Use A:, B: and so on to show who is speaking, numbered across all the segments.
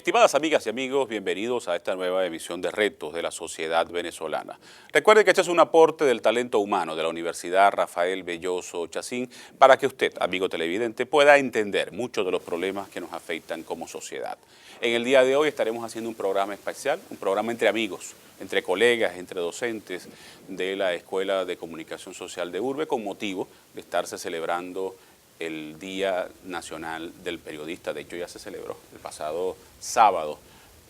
A: Estimadas amigas y amigos, bienvenidos a esta nueva emisión de Retos de la Sociedad Venezolana. Recuerde que este es un aporte del talento humano de la Universidad Rafael Belloso Chacín para que usted, amigo televidente, pueda entender muchos de los problemas que nos afectan como sociedad. En el día de hoy estaremos haciendo un programa especial, un programa entre amigos, entre colegas, entre docentes de la Escuela de Comunicación Social de Urbe con motivo de estarse celebrando el Día Nacional del Periodista. De hecho, ya se celebró el pasado sábado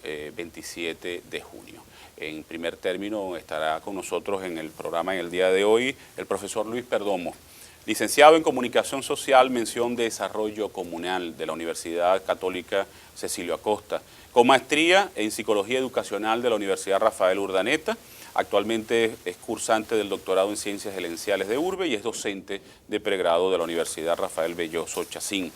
A: 27 de junio. En primer término estará con nosotros en el programa en el día de hoy el profesor Luis Perdomo, licenciado en Comunicación Social, mención de Desarrollo Comunal de la Universidad Católica Cecilio Acosta, con maestría en Psicología Educacional de la Universidad Rafael Urdaneta. Actualmente es cursante del doctorado en Ciencias Gerenciales de Urbe y es docente de pregrado de la Universidad Rafael Belloso Chacín.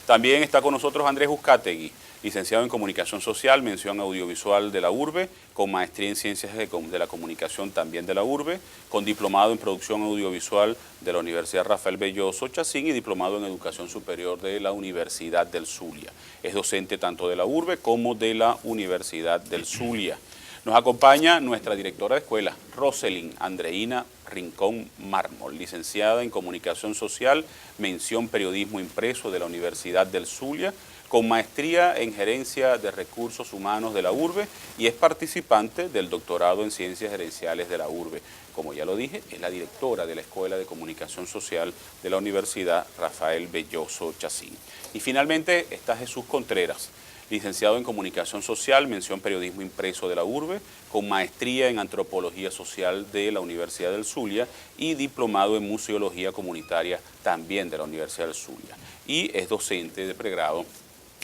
A: También está con nosotros Andrés Uzcategui, licenciado en Comunicación Social, mención audiovisual de la Urbe, con maestría en Ciencias de la Comunicación también de la Urbe, con diplomado en Producción Audiovisual de la Universidad Rafael Belloso Chacín y diplomado en Educación Superior de la Universidad del Zulia. Es docente tanto de la Urbe como de la Universidad del Zulia. Nos acompaña nuestra directora de escuela, Roselyn Andreina Rincón Mármol, licenciada en Comunicación Social, mención Periodismo Impreso de la Universidad del Zulia, con maestría en Gerencia de Recursos Humanos de la Urbe y es participante del doctorado en Ciencias Gerenciales de la Urbe. Como ya lo dije, es la directora de la Escuela de Comunicación Social de la Universidad Rafael Belloso Chacín. Y finalmente está Jesús Contreras, licenciado en Comunicación Social, mención Periodismo Impreso de la Urbe, con maestría en Antropología Social de la Universidad del Zulia y diplomado en Museología Comunitaria también de la Universidad del Zulia. Y es docente de pregrado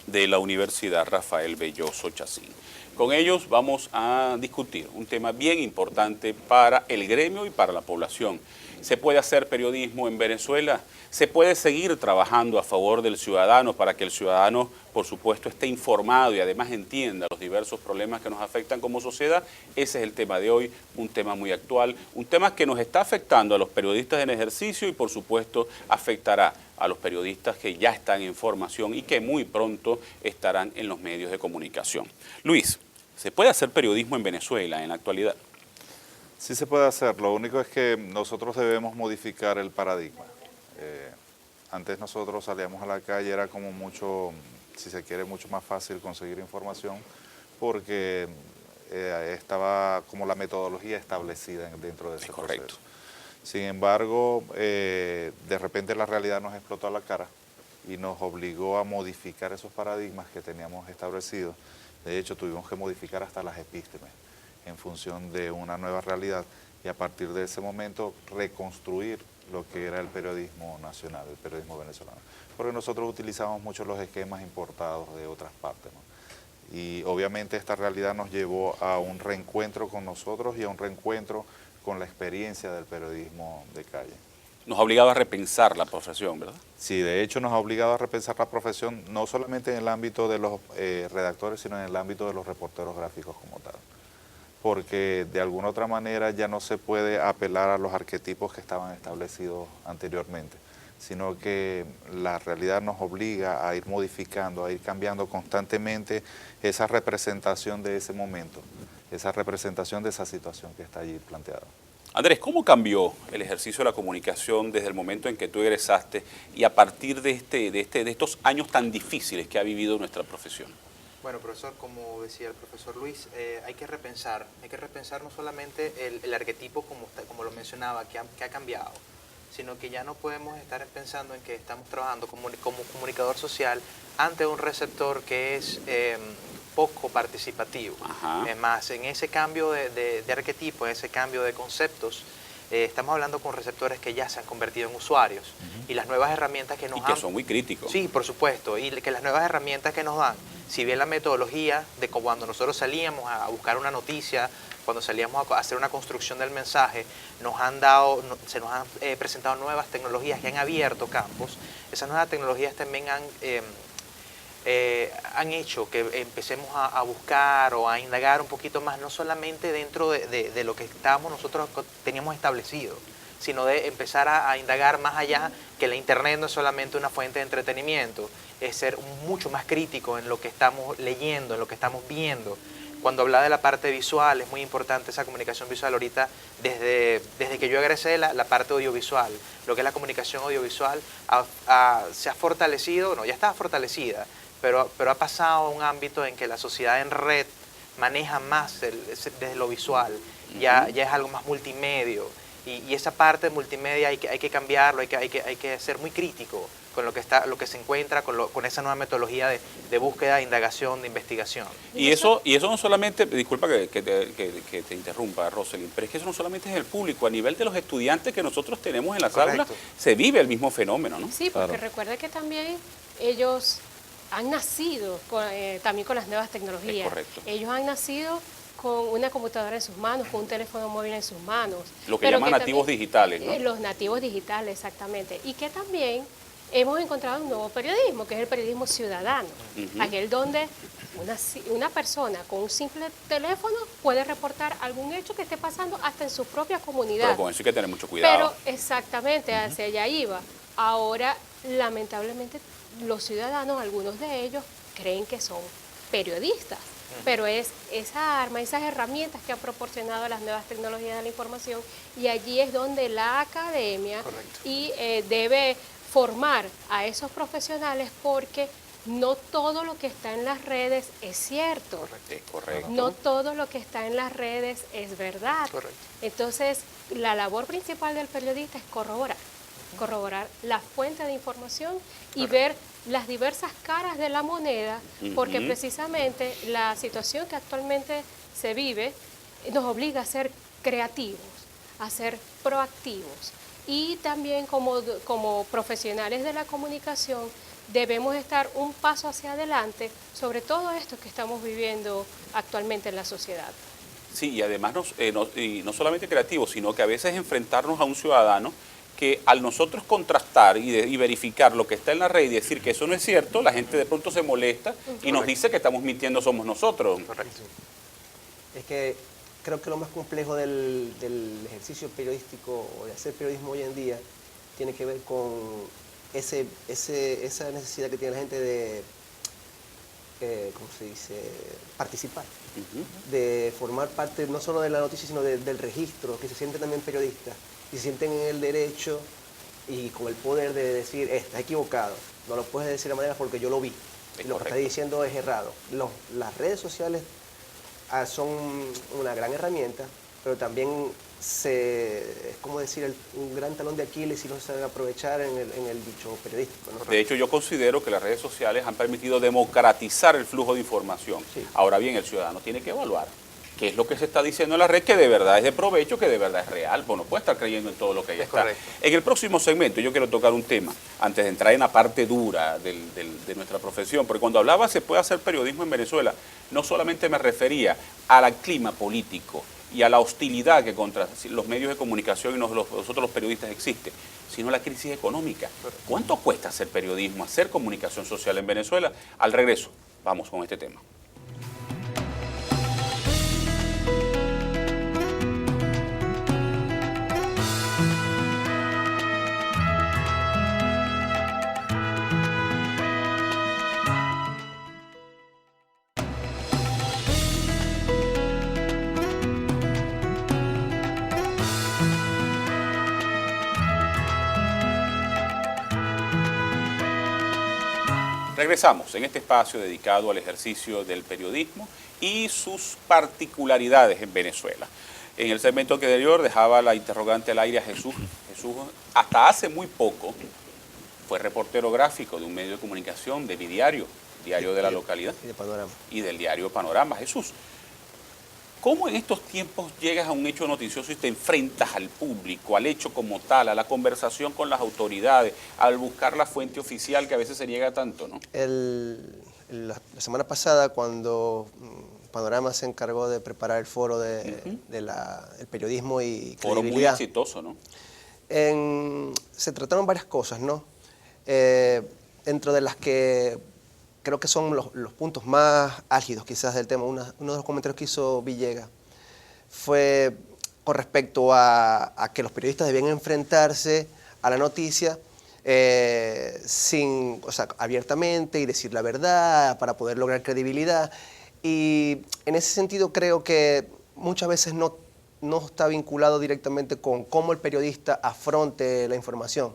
A: de la Universidad Rafael Belloso Chacín. Con ellos vamos a discutir un tema bien importante para el gremio y para la población. ¿Se puede hacer periodismo en Venezuela? ¿Se puede seguir trabajando a favor del ciudadano para que el ciudadano, por supuesto, esté informado y además entienda los diversos problemas que nos afectan como sociedad? Ese es el tema de hoy, un tema muy actual, un tema que nos está afectando a los periodistas en ejercicio y, por supuesto, afectará a los periodistas que ya están en formación y que muy pronto estarán en los medios de comunicación. Luis, ¿se puede hacer periodismo en Venezuela en la actualidad?
B: Sí se puede hacer, lo único es que nosotros debemos modificar el paradigma. Antes nosotros salíamos a la calle, era como mucho, si se quiere, mucho más fácil conseguir información porque estaba como la metodología establecida dentro de ese proceso.
A: Correcto.
B: Sin embargo, de repente la realidad nos explotó a la cara y nos obligó a modificar esos paradigmas que teníamos establecidos. De hecho, tuvimos que modificar hasta las epístemes en función de una nueva realidad y a partir de ese momento reconstruir lo que era el periodismo nacional, el periodismo venezolano. Porque nosotros utilizamos mucho los esquemas importados de otras partes, ¿no? Y obviamente esta realidad nos llevó a un reencuentro con nosotros y a un reencuentro con la experiencia del periodismo de calle.
A: Nos ha obligado a repensar la profesión, ¿verdad?
B: Sí, de hecho nos ha obligado a repensar la profesión, no solamente en el ámbito de los redactores, sino en el ámbito de los reporteros gráficos como tal. Porque de alguna otra manera ya no se puede apelar a los arquetipos que estaban establecidos anteriormente, sino que la realidad nos obliga a ir modificando, a ir cambiando constantemente esa representación de ese momento, esa representación de esa situación que está allí planteada.
A: Andrés, ¿cómo cambió el ejercicio de la comunicación desde el momento en que tú egresaste y a partir de estos años tan difíciles que ha vivido nuestra profesión?
C: Bueno, profesor, como decía el profesor Luis, hay que repensar no solamente el arquetipo como lo mencionaba, que ha cambiado, sino que ya no podemos estar pensando en que estamos trabajando como comunicador social ante un receptor que es poco participativo.
A: Ajá.
C: Es más, en ese cambio de arquetipo, en ese cambio de conceptos, estamos hablando con receptores que ya se han convertido en usuarios y las nuevas herramientas que nos dan...
A: Y que son muy críticos.
C: Sí, por supuesto, y que las nuevas herramientas que nos dan, si bien la metodología de cuando nosotros salíamos a buscar una noticia, cuando salíamos a hacer una construcción del mensaje, se nos han presentado nuevas tecnologías que han abierto campos. Esas nuevas tecnologías también han hecho que empecemos a buscar o a indagar un poquito más, no solamente dentro de lo que nosotros teníamos establecido, sino de empezar a indagar más allá, que la Internet no es solamente una fuente de entretenimiento, es ser mucho más crítico en lo que estamos leyendo, en lo que estamos viendo. Cuando hablaba de la parte visual, es muy importante esa comunicación visual. Ahorita, desde que yo egresé, la parte audiovisual, lo que es la comunicación audiovisual, se ha fortalecido, no, ya estaba fortalecida, pero ha pasado a un ámbito en que la sociedad en red maneja más desde lo visual, ya es algo más multimedio, y esa parte de multimedia hay que cambiarlo, hay que ser muy crítico con lo que se encuentra, con esa nueva metodología de búsqueda, de indagación, de investigación.
A: Y eso no solamente, disculpa que te interrumpa, Rosalind, pero es que eso no solamente es el público, a nivel de los estudiantes que nosotros tenemos en las aulas, se vive el mismo fenómeno, ¿no?
D: Sí, porque recuerda que también ellos han nacido también con las nuevas tecnologías.
A: Es correcto.
D: Ellos han nacido con una computadora en sus manos, con un teléfono móvil en sus manos.
A: Lo que llaman nativos digitales, ¿no?
D: Los nativos digitales, exactamente. Y que también hemos encontrado un nuevo periodismo, que es el periodismo ciudadano, aquel donde una persona con un simple teléfono puede reportar algún hecho que esté pasando hasta en su propia comunidad.
A: Pero con eso hay que tener mucho cuidado.
D: Pero exactamente, hacia allá iba. Ahora, lamentablemente, los ciudadanos, algunos de ellos, creen que son periodistas, pero es esa arma, esas herramientas que han proporcionado las nuevas tecnologías de la información, y allí es donde la academia debe formar a esos profesionales, porque no todo lo que está en las redes es cierto.
A: Correcto.
D: No todo lo que está en las redes es verdad.
C: Correcto.
D: Entonces, la labor principal del periodista es corroborar la fuente de información y ver las diversas caras de la moneda, porque precisamente la situación que actualmente se vive nos obliga a ser creativos, a ser proactivos, y también como profesionales de la comunicación debemos estar un paso hacia adelante sobre todo esto que estamos viviendo actualmente en la sociedad.
A: Sí, y además no solamente creativos, sino que a veces enfrentarnos a un ciudadano que al nosotros contrastar y verificar lo que está en la red y decir que eso no es cierto, la gente de pronto se molesta y nos dice que estamos mintiendo somos nosotros.
C: Correcto.
E: Es que creo que lo más complejo del ejercicio periodístico o de hacer periodismo hoy en día tiene que ver con esa necesidad que tiene la gente de, ¿cómo se dice?, participar, de formar parte no solo de la noticia, sino del registro, que se sienten también periodistas y se sienten en el derecho y con el poder de decir, estás equivocado, no lo puedes decir de manera porque yo lo vi, y lo que estás diciendo es errado. Las redes sociales son una gran herramienta, pero también es como decir un gran talón de Aquiles si no se sabe aprovechar en el dicho periodístico, ¿no?
A: De hecho, yo considero que las redes sociales han permitido democratizar el flujo de información. Sí. Ahora bien, el ciudadano tiene que evaluar qué es lo que se está diciendo en la red, que de verdad es de provecho, que de verdad es real. Pues no puede estar creyendo en todo lo que ahí está. Correcto. En el próximo segmento yo quiero tocar un tema, antes de entrar en la parte dura de nuestra profesión, porque cuando hablaba se puede hacer periodismo en Venezuela, no solamente me refería al clima político y a la hostilidad que contra los medios de comunicación y nosotros los periodistas existe, sino la crisis económica. ¿Cuánto cuesta hacer periodismo, hacer comunicación social en Venezuela? Al regreso, vamos con este tema. Regresamos en este espacio dedicado al ejercicio del periodismo y sus particularidades en Venezuela. En el segmento anterior dejaba la interrogante al aire a Jesús. Jesús, hasta hace muy poco, fue reportero gráfico de un medio de comunicación, de mi diario de la localidad.
E: Y de Panorama.
A: Y del diario Panorama. Jesús, ¿cómo en estos tiempos llegas a un hecho noticioso y te enfrentas al público, al hecho como tal, a la conversación con las autoridades, al buscar la fuente oficial que a veces se niega tanto, ¿no?
E: La semana pasada, cuando Panorama se encargó de preparar el foro del periodismo y
A: foro
E: credibilidad.
A: Muy exitoso, ¿no?
E: Se trataron varias cosas, ¿no? Dentro de las que creo que son los puntos más álgidos quizás del tema, uno de los comentarios que hizo Villegas fue con respecto a que los periodistas debían enfrentarse a la noticia o sea, abiertamente y decir la verdad para poder lograr credibilidad. Y en ese sentido creo que muchas veces no está vinculado directamente con cómo el periodista afronte la información.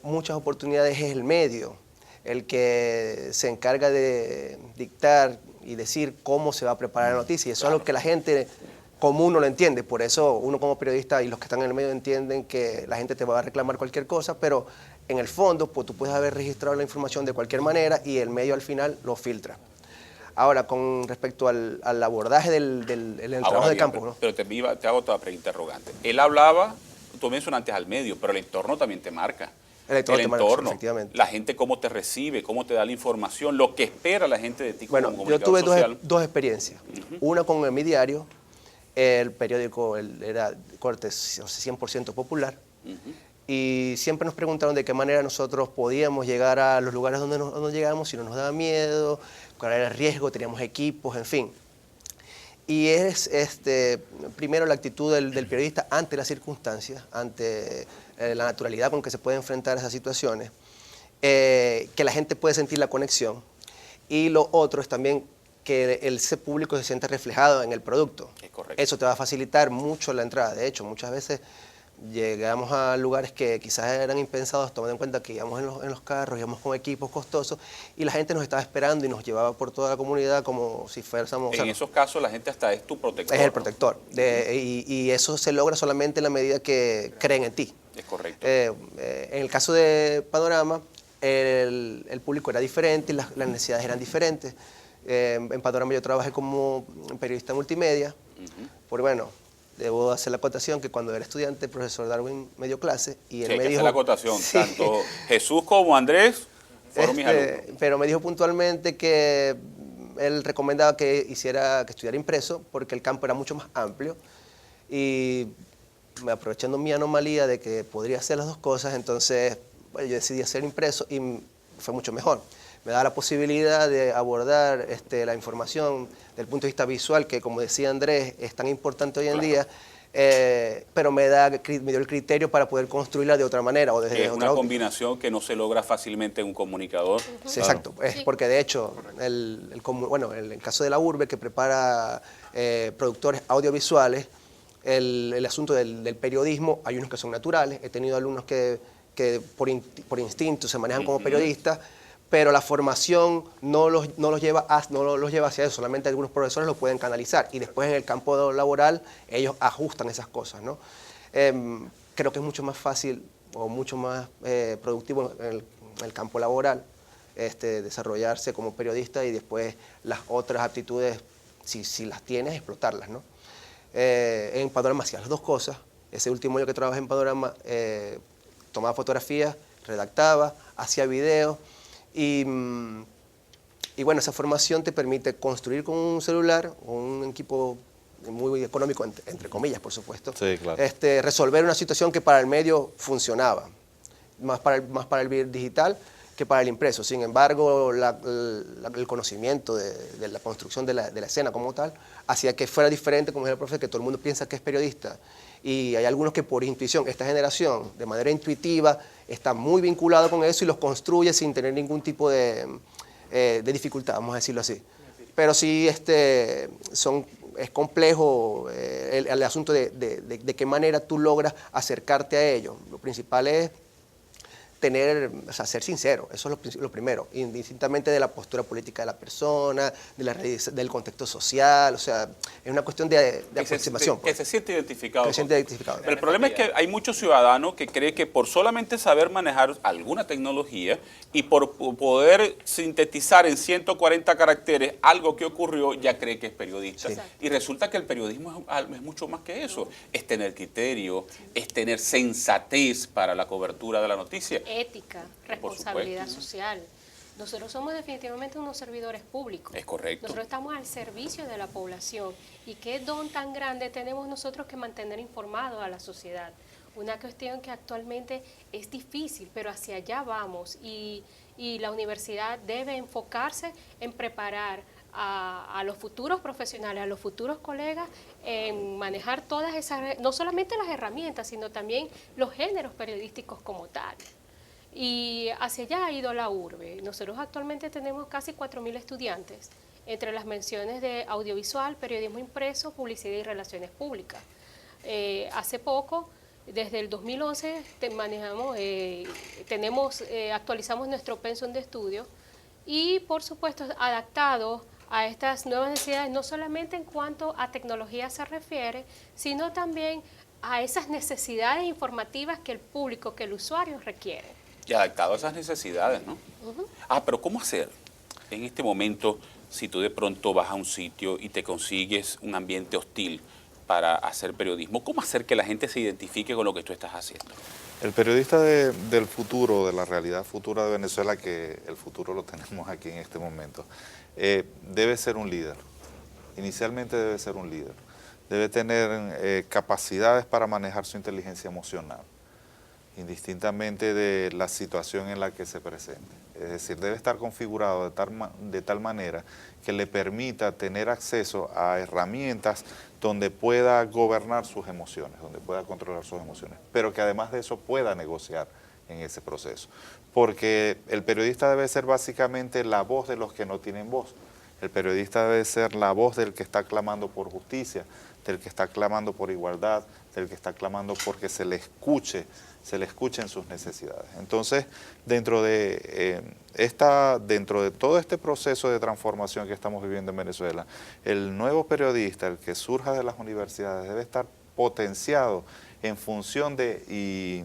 E: Muchas oportunidades es el medio el que se encarga de dictar y decir cómo se va a preparar la noticia. Y eso es algo que la gente común no lo entiende. Por eso uno como periodista y los que están en el medio entienden que la gente te va a reclamar cualquier cosa, pero en el fondo pues, tú puedes haber registrado la información de cualquier manera y el medio al final lo filtra. Ahora, con respecto al abordaje del trabajo de campo, ¿no?
A: Pero te hago otra interrogante. Él hablaba, tú mencionaste al medio, pero el entorno también te marca. El entorno,
E: efectivamente.
A: La gente cómo te recibe, cómo te da la información, lo que espera la gente de ti como comunicador
E: yo tuve
A: social.
E: dos experiencias. Una con el Mi Diario, el periódico era corte 100% popular, y siempre nos preguntaron de qué manera nosotros podíamos llegar a los lugares donde llegábamos, si no nos daba miedo, cuál era el riesgo, teníamos equipos, en fin. Y es primero la actitud del periodista ante las circunstancias, ante la naturalidad con que se puede enfrentar esas situaciones, que la gente puede sentir la conexión. Y lo otro es también que ese público se siente reflejado en el producto.
A: Es correcto.
E: Eso te va a facilitar mucho la entrada. De hecho, muchas veces llegamos a lugares que quizás eran impensados, tomando en cuenta que íbamos en los carros, íbamos con equipos costosos y la gente nos estaba esperando y nos llevaba por toda la comunidad como si fuésemos...
A: En esos casos la gente hasta es tu protector.
E: Es el protector. Y eso se logra solamente en la medida que creen en ti.
A: Es correcto.
E: En el caso de Panorama, el público era diferente y las necesidades eran diferentes. En Panorama yo trabajé como periodista multimedia, porque bueno, debo hacer la acotación que cuando era estudiante, el profesor Darwin me dio clase y él
A: sí,
E: me
A: hay que
E: dijo...
A: hacer la acotación,
E: sí,
A: tanto Jesús como Andrés fueron mis alumnos.
E: Pero me dijo puntualmente que él recomendaba que estudiara impreso porque el campo era mucho más amplio y aprovechando mi anomalía de que podría hacer las dos cosas, entonces bueno, yo decidí hacer impreso y fue mucho mejor. Me da la posibilidad de abordar la información desde el punto de vista visual, que como decía Andrés, es tan importante hoy en día, pero me dio el criterio para poder construirla de otra manera. O desde
A: es una combinación que no se logra fácilmente en un comunicador.
E: Sí, exacto, porque de hecho, en el caso de la Urbe, que prepara productores audiovisuales, el asunto del periodismo, hay unos que son naturales, he tenido alumnos que por instinto se manejan como periodistas, pero la formación no los lleva hacia eso, solamente algunos profesores lo pueden canalizar y después en el campo laboral ellos ajustan esas cosas, ¿no? Creo que es mucho más fácil o mucho más productivo en el campo laboral desarrollarse como periodista y después las otras aptitudes, si las tienes, explotarlas, ¿no? En Panorama hacía las dos cosas. Ese último año que trabajé en Panorama tomaba fotografías, redactaba, hacía videos. Y bueno, esa formación te permite construir con un celular, un equipo muy económico, entre comillas, por supuesto,
B: sí, claro.
E: Resolver una situación que para el medio funcionaba, más para el digital que para el impreso. Sin embargo, el conocimiento de la construcción de la escena como tal hacía que fuera diferente, como decía el profe, que todo el mundo piensa que es periodista. Y hay algunos que por intuición, esta generación, de manera intuitiva, está muy vinculado con eso y los construye sin tener ningún tipo de dificultad, vamos a decirlo así. Pero sí es complejo el asunto de qué manera tú logras acercarte a ellos. Lo principal es ser sincero, eso es lo primero, indistintamente de la postura política de la persona, del contexto social, o sea, es una cuestión de aproximación.
A: Que se siente identificado.
E: Que se siente identificado.
A: Pero el problema es que hay muchos ciudadanos que creen que por solamente saber manejar alguna tecnología y por poder sintetizar en 140 caracteres algo que ocurrió, ya cree que es periodista.
E: Sí.
A: Y resulta que el periodismo es mucho más que eso, es tener criterio, es tener sensatez para la cobertura de la noticia.
D: Ética, responsabilidad social. Nosotros somos definitivamente unos servidores públicos.
A: Es correcto.
D: Nosotros estamos al servicio de la población. Y qué don tan grande tenemos nosotros que mantener informados a la sociedad. Una cuestión que actualmente es difícil, pero hacia allá vamos. Y la universidad debe enfocarse en preparar a los futuros profesionales, a los futuros colegas, en manejar todas esas, no solamente las herramientas, sino también los géneros periodísticos como tal. Y hacia allá ha ido la urbe. Nosotros actualmente tenemos casi 4.000 estudiantes, entre las menciones de audiovisual, periodismo impreso, publicidad y relaciones públicas. Hace poco, desde el 2011, actualizamos nuestro pensum de estudio y, por supuesto, adaptado a estas nuevas necesidades, no solamente en cuanto a tecnología se refiere, sino también a esas necesidades informativas que el público, que el usuario requiere.
A: Y adaptado a esas necesidades, ¿no? Pero ¿cómo hacer en este momento si tú de pronto vas a un sitio y te consigues un ambiente hostil para hacer periodismo? ¿Cómo hacer que la gente se identifique con lo que tú estás haciendo?
B: El periodista del futuro, de la realidad futura de Venezuela, que el futuro lo tenemos aquí en este momento, debe ser un líder. Inicialmente debe ser un líder. Debe tener capacidades para manejar su inteligencia emocional, indistintamente de la situación en la que se presente. Es decir, debe estar configurado de tal manera que le permita tener acceso a herramientas donde pueda gobernar sus emociones, donde pueda controlar sus emociones, pero que además de eso pueda negociar en ese proceso. Porque el periodista debe ser básicamente la voz de los que no tienen voz. El periodista debe ser la voz del que está clamando por justicia, del que está clamando por igualdad, del que está clamando porque se le escuchen sus necesidades. Entonces, dentro de todo este proceso de transformación que estamos viviendo en Venezuela, el nuevo periodista, el que surja de las universidades, debe estar potenciado en función y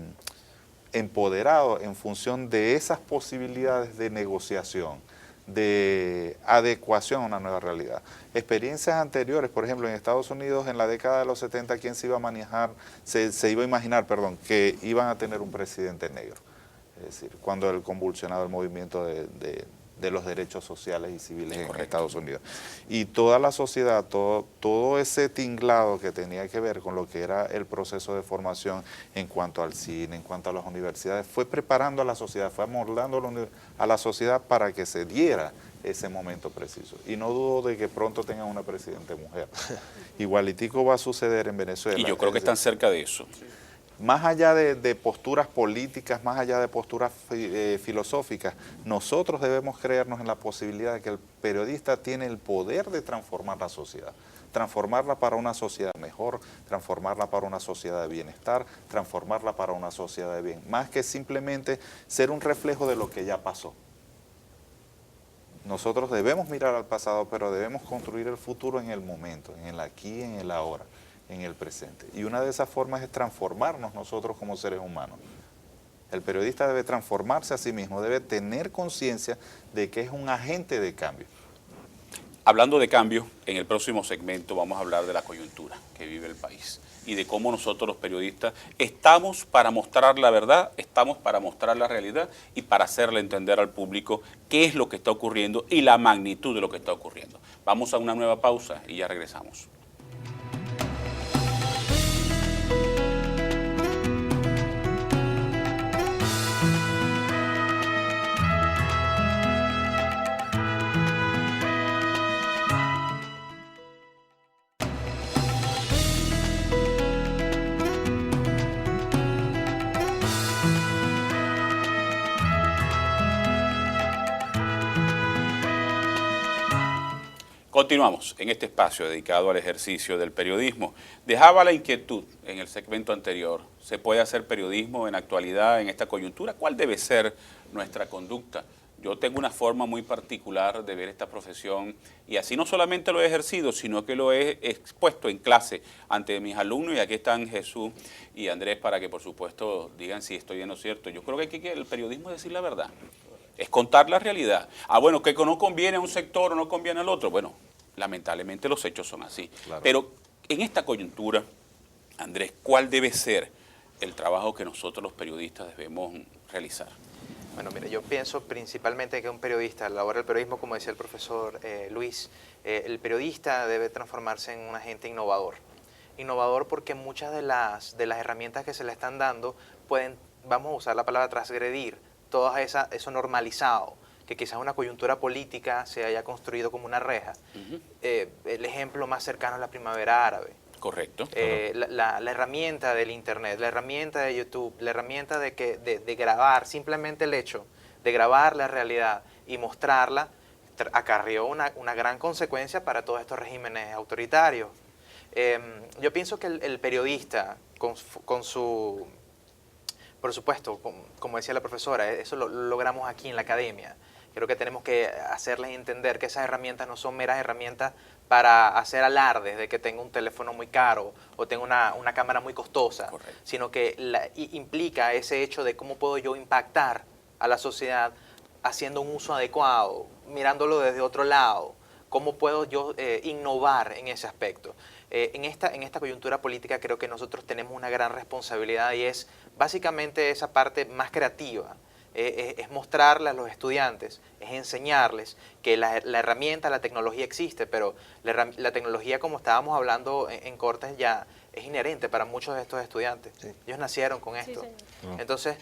B: empoderado en función de esas posibilidades de negociación, de adecuación a una nueva realidad. Experiencias anteriores, por ejemplo, en Estados Unidos en la década de los 70, ¿quién se iba a imaginar que iban a tener un presidente negro? Es decir, cuando el convulsionado el movimiento de los derechos sociales y civiles en Estados Unidos. Y toda la sociedad, todo ese tinglado que tenía que ver con lo que era el proceso de formación en cuanto al cine, en cuanto a las universidades, fue preparando a la sociedad, fue amoldando a la sociedad para que se diera ese momento preciso. Y no dudo de que pronto tengan una presidenta mujer. Igualitico va a suceder en Venezuela.
A: Y yo creo que están cerca de eso.
B: Más allá de posturas políticas, más allá de posturas filosóficas, nosotros debemos creernos en la posibilidad de que el periodista tiene el poder de transformar la sociedad, transformarla para una sociedad mejor, transformarla para una sociedad de bienestar, transformarla para una sociedad de bien, más que simplemente ser un reflejo de lo que ya pasó. Nosotros debemos mirar al pasado, pero debemos construir el futuro en el momento, en el aquí, en el ahora, en el presente. Y una de esas formas es transformarnos nosotros como seres humanos. El periodista debe transformarse a sí mismo, debe tener conciencia de que es un agente de cambio.
A: Hablando de cambio, en el próximo segmento vamos a hablar de la coyuntura que vive el país y de cómo nosotros los periodistas estamos para mostrar la verdad, estamos para mostrar la realidad y para hacerle entender al público qué es lo que está ocurriendo y la magnitud de lo que está ocurriendo. Vamos a una nueva pausa y ya regresamos. Continuamos en este espacio dedicado al ejercicio del periodismo. Dejaba la inquietud en el segmento anterior. ¿Se puede hacer periodismo en la actualidad, en esta coyuntura? ¿Cuál debe ser nuestra conducta? Yo tengo una forma muy particular de ver esta profesión y así no solamente lo he ejercido, sino que lo he expuesto en clase ante mis alumnos y aquí están Jesús y Andrés para que por supuesto digan si estoy bien o cierto. Yo creo que el periodismo es decir la verdad. Es contar la realidad. Bueno, que no conviene a un sector o no conviene al otro. Bueno, lamentablemente los hechos son así. Claro. Pero en esta coyuntura, Andrés, ¿cuál debe ser el trabajo que nosotros los periodistas debemos realizar?
C: Bueno, mira, yo pienso principalmente que un periodista, a la hora del periodismo, como decía el profesor Luis, el periodista debe transformarse en un agente innovador. Innovador porque muchas de las herramientas que se le están dando pueden, vamos a usar la palabra transgredir, todo eso normalizado que quizás una coyuntura política se haya construido como una reja. El ejemplo más cercano es la primavera árabe.
A: Correcto.
C: La herramienta del Internet, la herramienta de YouTube, la herramienta de grabar, simplemente el hecho de grabar la realidad y mostrarla, acarreó una gran consecuencia para todos estos regímenes autoritarios. Yo pienso que el periodista, con su... Por supuesto, como decía la profesora, eso lo logramos aquí en la academia. Creo que tenemos que hacerles entender que esas herramientas no son meras herramientas para hacer alardes de que tengo un teléfono muy caro o tengo una cámara muy costosa, correcto, sino que implica ese hecho de cómo puedo yo impactar a la sociedad haciendo un uso adecuado, mirándolo desde otro lado, cómo puedo yo innovar en ese aspecto. En esta coyuntura política creo que nosotros tenemos una gran responsabilidad y es básicamente esa parte más creativa. Es mostrarle a los estudiantes, es enseñarles que la herramienta, la tecnología existe, pero la tecnología, como estábamos hablando en Cortes, ya es inherente para muchos de estos estudiantes. Sí. Ellos nacieron con esto. Sí, entonces,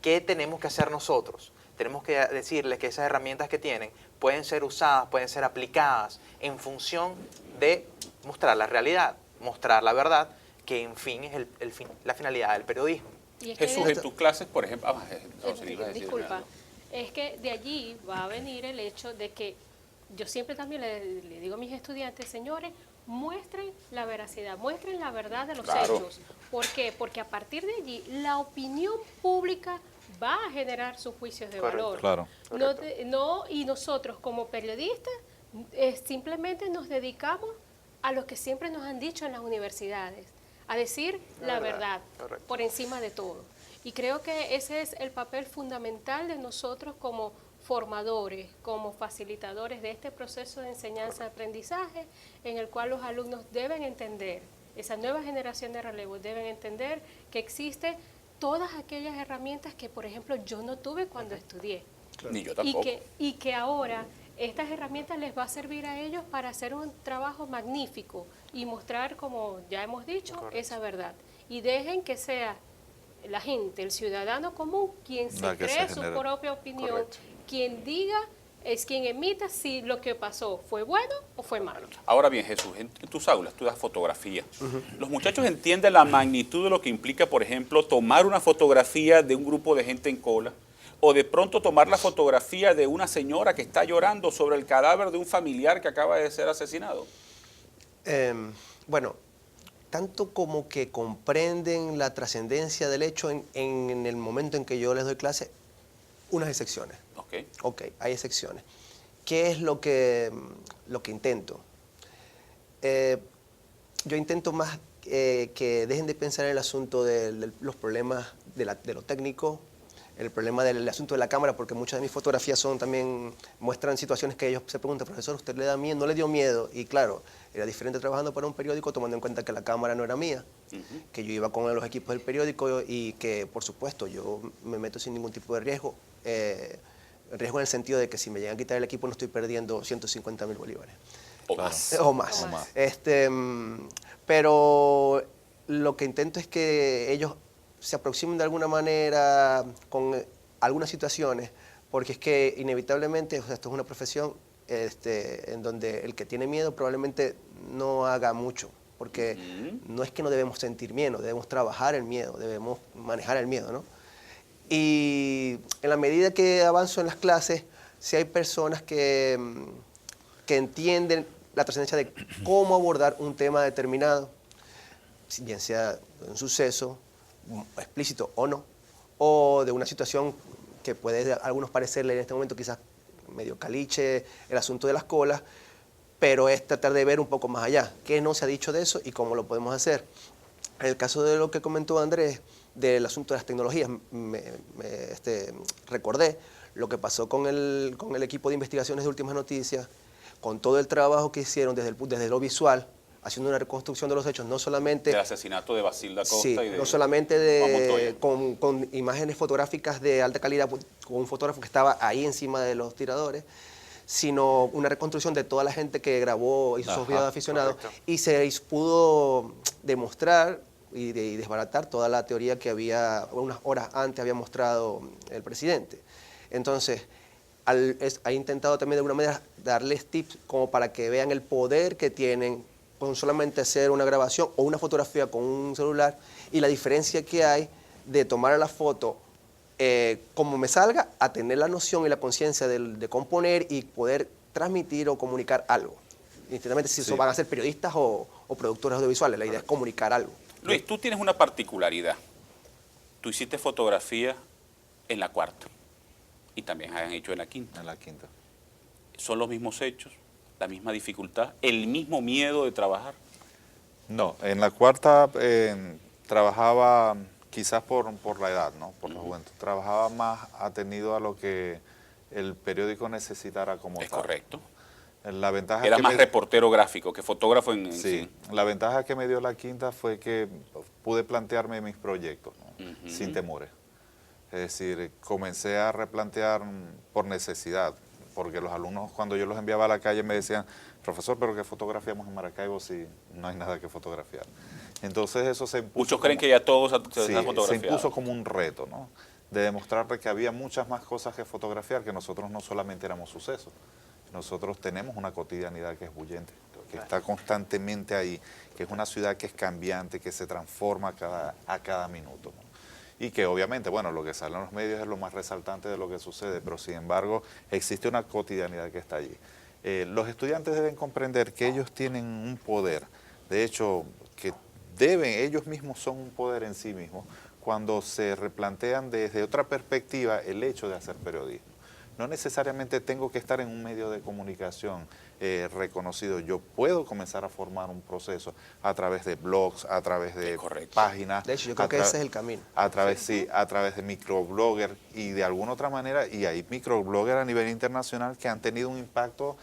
C: ¿qué tenemos que hacer nosotros? Tenemos que decirles que esas herramientas que tienen pueden ser usadas, pueden ser aplicadas en función de mostrar la realidad, mostrar la verdad, que en fin es la finalidad del periodismo.
A: Jesús, en tus clases, por ejemplo...
D: disculpa, es que de allí va a venir el hecho de que yo siempre también le digo a mis estudiantes, señores, muestren la veracidad, muestren la verdad de los hechos. ¿Por qué? Porque a partir de allí la opinión pública va a generar sus juicios de valor.
B: Claro.
D: Y nosotros como periodistas simplemente nos dedicamos a lo que siempre nos han dicho en las universidades, a decir la verdad por encima de todo. Y creo que ese es el papel fundamental de nosotros como formadores, como facilitadores de este proceso de enseñanza-aprendizaje, en el cual los alumnos deben entender, esa nueva generación de relevo deben entender que existen todas aquellas herramientas que, por ejemplo, yo no tuve cuando estudié.
A: Ni yo tampoco.
D: Y que ahora estas herramientas les va a servir a ellos para hacer un trabajo magnífico y mostrar, como ya hemos dicho, esa verdad. Y dejen que sea la gente, el ciudadano común, quien se cree su propia opinión, quien diga, es quien emita si lo que pasó fue bueno o fue malo.
A: Ahora bien, Jesús, en tus aulas tú das fotografía. ¿Los muchachos entienden la magnitud de lo que implica, por ejemplo, tomar una fotografía de un grupo de gente en cola? O de pronto tomar la fotografía de una señora que está llorando sobre el cadáver de un familiar que acaba de ser asesinado.
E: Bueno, tanto como que comprenden la trascendencia del hecho en el momento en que yo les doy clase, unas excepciones. Ok, hay excepciones. ¿Qué es lo que intento? Yo intento más que dejen de pensar en el asunto de los problemas de lo técnico, el problema del asunto de la cámara, porque muchas de mis fotografías también muestran situaciones que ellos se preguntan, profesor, ¿usted le da miedo? ¿No le dio miedo? Y claro, era diferente trabajando para un periódico, tomando en cuenta que la cámara no era mía, que yo iba con los equipos del periódico y que, por supuesto, yo me meto sin ningún tipo de riesgo. Riesgo en el sentido de que si me llegan a quitar el equipo no estoy perdiendo 150.000 bolívares. O más. Pero lo que intento es que ellos se aproximen de alguna manera con algunas situaciones, porque es que inevitablemente, esto es una profesión en donde el que tiene miedo probablemente no haga mucho, porque no es que no debemos sentir miedo, debemos trabajar el miedo, debemos manejar el miedo, ¿no? Y en la medida que avanzo en las clases, si hay personas que entienden la trascendencia de cómo abordar un tema determinado, bien sea un suceso, explícito o no, o de una situación que puede a algunos parecerle en este momento quizás medio caliche, el asunto de las colas, pero es tratar de ver un poco más allá, qué no se ha dicho de eso y cómo lo podemos hacer. En el caso de lo que comentó Andrés, del asunto de las tecnologías, recordé lo que pasó con el equipo de investigaciones de Últimas Noticias, con todo el trabajo que hicieron desde lo visual, haciendo una reconstrucción de los hechos, no solamente...
A: del asesinato de Basilda Costa
E: sí,
A: y de...
E: no solamente con imágenes fotográficas de alta calidad, con un fotógrafo que estaba ahí encima de los tiradores, sino una reconstrucción de toda la gente que grabó, hizo esos videos de aficionados, y se pudo demostrar y desbaratar toda la teoría que unas horas antes había mostrado el presidente. Entonces, ha intentado también de alguna manera darles tips como para que vean el poder que tienen con solamente hacer una grabación o una fotografía con un celular y la diferencia que hay de tomar la foto como me salga a tener la noción y la conciencia de componer y poder transmitir o comunicar algo. Indistintamente si eso van a ser periodistas o productores audiovisuales, la idea es comunicar algo.
A: Luis, tú tienes una particularidad. Tú hiciste fotografía en la cuarta y también han hecho en la quinta.
B: En la quinta.
A: ¿Son los mismos hechos, la misma dificultad, el mismo miedo de trabajar?
B: No, en la cuarta trabajaba quizás por la edad, ¿no? Por la juventud. Trabajaba más atenido a lo que el periódico necesitara como
A: Es
B: tal.
A: correcto.
B: La ventaja
A: Era
B: que
A: más reportero gráfico que fotógrafo en
B: sí, la ventaja que me dio la quinta fue que pude plantearme mis proyectos, ¿no? Sin temores. Es decir, comencé a replantear por necesidad, porque los alumnos cuando yo los enviaba a la calle me decían, profesor, pero ¿qué fotografiamos en Maracaibo si no hay nada que fotografiar? Entonces eso se impuso.
A: Muchos creen que ya todos se
B: se
A: fotografiado.
B: impuso como un reto, ¿no? De demostrarle que había muchas más cosas que fotografiar, que nosotros no solamente éramos sucesos. Nosotros tenemos una cotidianidad que es bullente, que está constantemente ahí, que es una ciudad que es cambiante, que se transforma a cada minuto, ¿no? Y que obviamente, bueno, lo que sale en los medios es lo más resaltante de lo que sucede, pero sin embargo existe una cotidianidad que está allí. Los estudiantes deben comprender que ellos tienen un poder, de hecho, que ellos mismos son un poder en sí mismos, cuando se replantean desde otra perspectiva el hecho de hacer periodismo. No necesariamente tengo que estar en un medio de comunicación reconocido. Yo puedo comenzar a formar un proceso a través de blogs, a través de páginas.
E: De hecho, yo creo que ese es el camino.
B: A través de microbloggers y de alguna otra manera, y hay microbloggers a nivel internacional que han tenido un impacto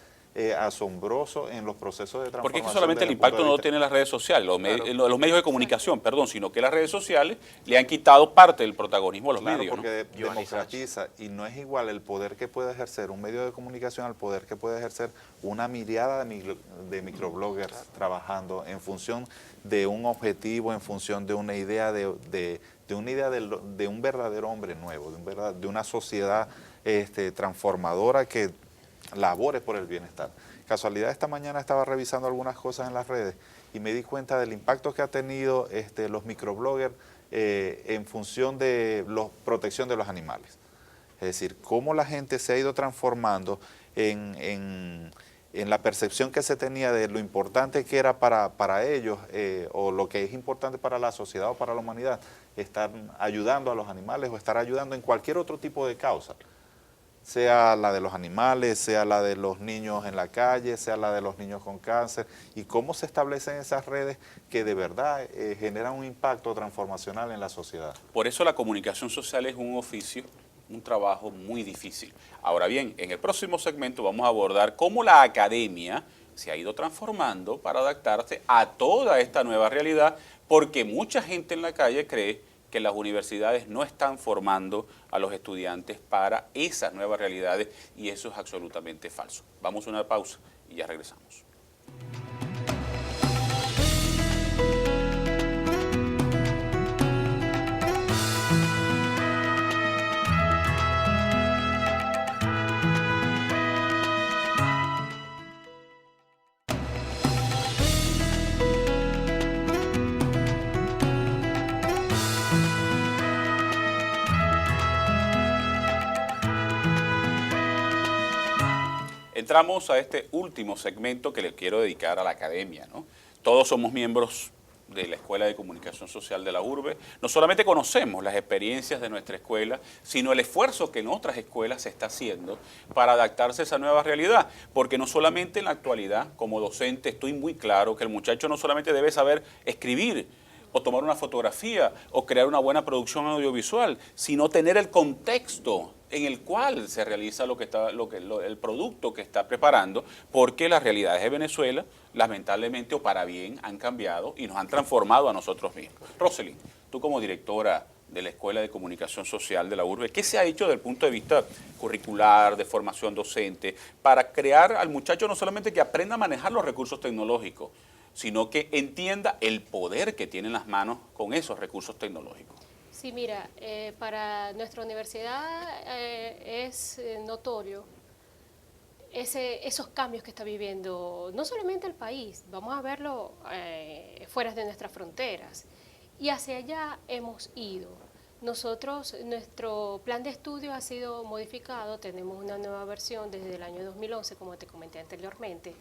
B: asombroso en los procesos de transformación.
A: Porque es que solamente el impacto no lo tienen las redes sociales, los medios de comunicación, perdón, sino que las redes sociales le han quitado parte del protagonismo a los medios.
B: Porque
A: ¿no?
B: democratiza, y no es igual el poder que puede ejercer un medio de comunicación al poder que puede ejercer una mirada de microbloggers trabajando en función de un objetivo, en función de una idea de un verdadero hombre nuevo, de una sociedad transformadora que labores por el bienestar. Casualidad, esta mañana estaba revisando algunas cosas en las redes y me di cuenta del impacto que ha tenido los microbloggers en función de la protección de los animales. Es decir, cómo la gente se ha ido transformando en la percepción que se tenía de lo importante que era para ellos o lo que es importante para la sociedad o para la humanidad, estar ayudando a los animales o estar ayudando en cualquier otro tipo de causa. Sea la de los animales, sea la de los niños en la calle, sea la de los niños con cáncer, y cómo se establecen esas redes que de verdad generan un impacto transformacional en la sociedad.
A: Por eso la comunicación social es un oficio, un trabajo muy difícil. Ahora bien, en el próximo segmento vamos a abordar cómo la academia se ha ido transformando para adaptarse a toda esta nueva realidad, porque mucha gente en la calle cree que las universidades no están formando a los estudiantes para esas nuevas realidades y eso es absolutamente falso. Vamos a una pausa y ya regresamos. Entramos a este último segmento que le quiero dedicar a la academia, ¿no? Todos somos miembros de la Escuela de Comunicación Social de la URBE. No solamente conocemos las experiencias de nuestra escuela, sino el esfuerzo que en otras escuelas se está haciendo para adaptarse a esa nueva realidad. Porque no solamente en la actualidad, como docente, estoy muy claro que el muchacho no solamente debe saber escribir, o tomar una fotografía, o crear una buena producción audiovisual, sino tener el contexto en el cual se realiza el producto que está preparando, porque las realidades de Venezuela, lamentablemente o para bien, han cambiado y nos han transformado a nosotros mismos. Roselyn, tú como directora de la Escuela de Comunicación Social de la URBE, ¿qué se ha hecho desde el punto de vista curricular, de formación docente, para crear al muchacho no solamente que aprenda a manejar los recursos tecnológicos, sino que entienda el poder que tiene en las manos con esos recursos tecnológicos?
D: Sí, mira, para nuestra universidad es notorio esos cambios que está viviendo no solamente el país, vamos a verlo fuera de nuestras fronteras. Y hacia allá hemos ido. Nosotros, nuestro plan de estudio ha sido modificado, tenemos una nueva versión desde el año 2011, como te comenté anteriormente,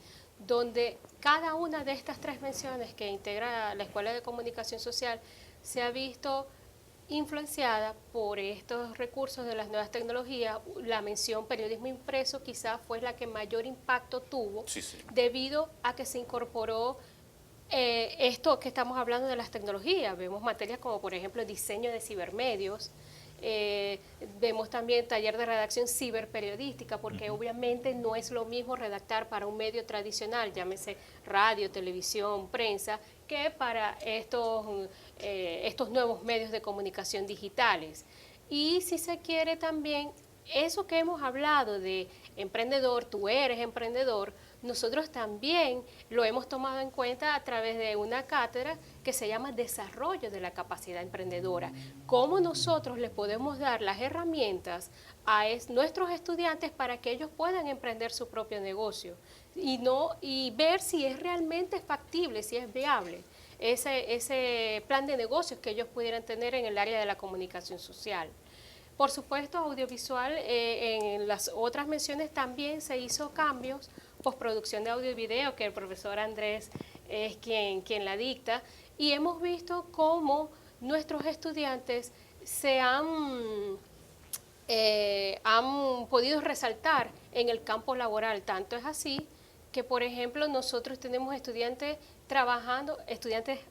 D: donde cada una de estas 3 menciones que integra la Escuela de Comunicación Social se ha visto influenciada por estos recursos de las nuevas tecnologías. La mención periodismo impreso quizás fue la que mayor impacto tuvo,
A: Sí, sí.
D: debido a que se incorporó esto que estamos hablando de las tecnologías. Vemos materias como por ejemplo diseño de cibermedios, vemos también taller de redacción ciberperiodística, porque obviamente no es lo mismo redactar para un medio tradicional, llámese radio, televisión, prensa, que para estos nuevos medios de comunicación digitales. Y si se quiere también, eso que hemos hablado de emprendedor, tú eres emprendedor, nosotros también lo hemos tomado en cuenta a través de una cátedra que se llama Desarrollo de la Capacidad Emprendedora. Cómo nosotros les podemos dar las herramientas a nuestros estudiantes para que ellos puedan emprender su propio negocio y ver si es realmente factible, si es viable ese plan de negocios que ellos pudieran tener en el área de la comunicación social. Por supuesto, audiovisual, en las otras menciones también se hizo cambios, postproducción de audio y video, que el profesor Andrés es quien la dicta, y hemos visto cómo nuestros estudiantes se han podido resaltar en el campo laboral. Tanto es así que, por ejemplo, nosotros tenemos estudiantes